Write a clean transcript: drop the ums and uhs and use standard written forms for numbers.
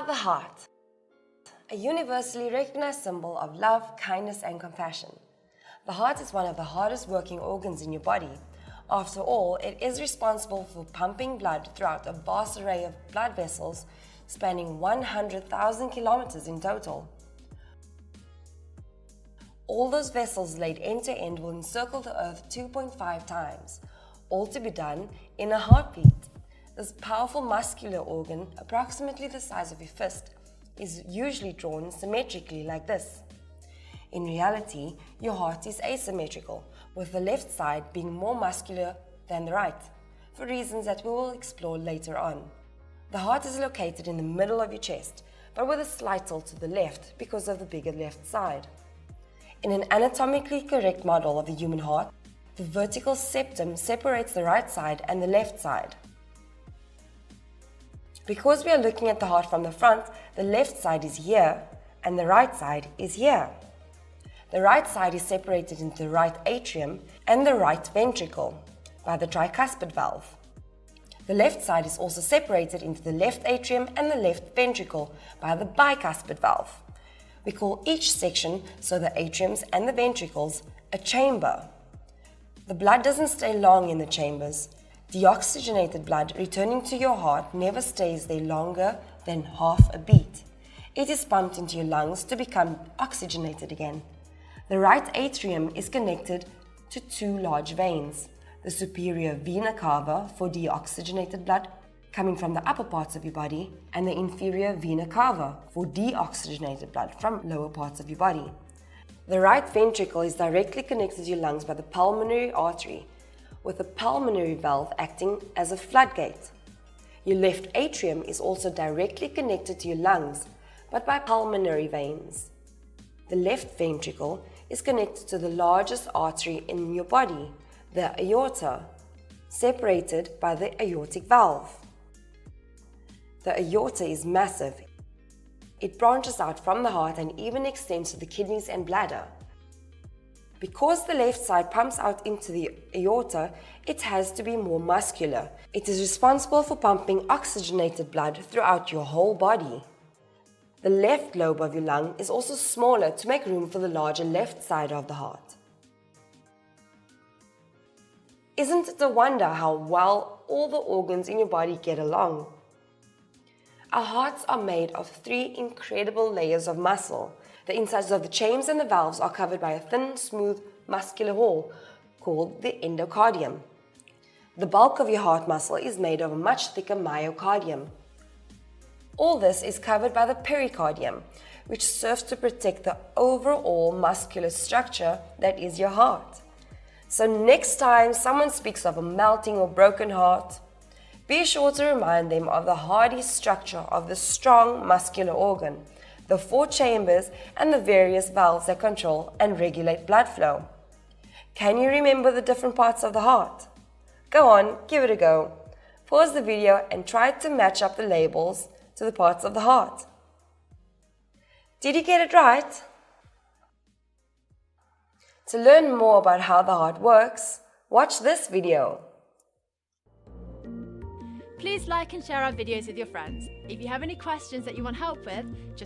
The heart, a universally recognized symbol of love, kindness, and compassion. The heart is one of the hardest working organs in your body. After all, it is responsible for pumping blood throughout a vast array of blood vessels spanning 100,000 kilometers in total. All those vessels laid end to end will encircle the Earth 2.5 times, all to be done in a heartbeat. This powerful muscular organ, approximately the size of your fist, is usually drawn symmetrically like this. In reality, your heart is asymmetrical, with the left side being more muscular than the right, for reasons that we will explore later on. The heart is located in the middle of your chest, but with a slight tilt to the left because of the bigger left side. In an anatomically correct model of the human heart, the vertical septum separates the right side and the left side. Because we are looking at the heart from the front, the left side is here and the right side is here. The right side is separated into the right atrium and the right ventricle by the tricuspid valve. The left side is also separated into the left atrium and the left ventricle by the bicuspid valve. We call each section, so the atriums and the ventricles, a chamber. The blood doesn't stay long in the chambers. Deoxygenated blood returning to your heart never stays there longer than half a beat. It is pumped into your lungs to become oxygenated again. The right atrium is connected to two large veins, the superior vena cava for deoxygenated blood coming from the upper parts of your body, and the inferior vena cava for deoxygenated blood from lower parts of your body. The right ventricle is directly connected to your lungs by the pulmonary artery, with the pulmonary valve acting as a floodgate. Your left atrium is also directly connected to your lungs, but by pulmonary veins. The left ventricle is connected to the largest artery in your body, the aorta, separated by the aortic valve. The aorta is massive. It branches out from the heart and even extends to the kidneys and bladder. Because the left side pumps out into the aorta, it has to be more muscular. It is responsible for pumping oxygenated blood throughout your whole body. The left lobe of your lung is also smaller to make room for the larger left side of the heart. Isn't it a wonder how well all the organs in your body get along? Our hearts are made of 3 incredible layers of muscle. The insides of the chambers and the valves are covered by a thin, smooth, muscular wall called the endocardium. The bulk of your heart muscle is made of a much thicker myocardium. All this is covered by the pericardium, which serves to protect the overall muscular structure that is your heart. So next time someone speaks of a melting or broken heart, be sure to remind them of the hardy structure of the strong muscular organ, the 4 chambers, and the various valves that control and regulate blood flow. Can you remember the different parts of the heart? Go on, give it a go. Pause the video and try to match up the labels to the parts of the heart. Did you get it right? To learn more about how the heart works, watch this video. Please like and share our videos with your friends. If you have any questions that you want help with, just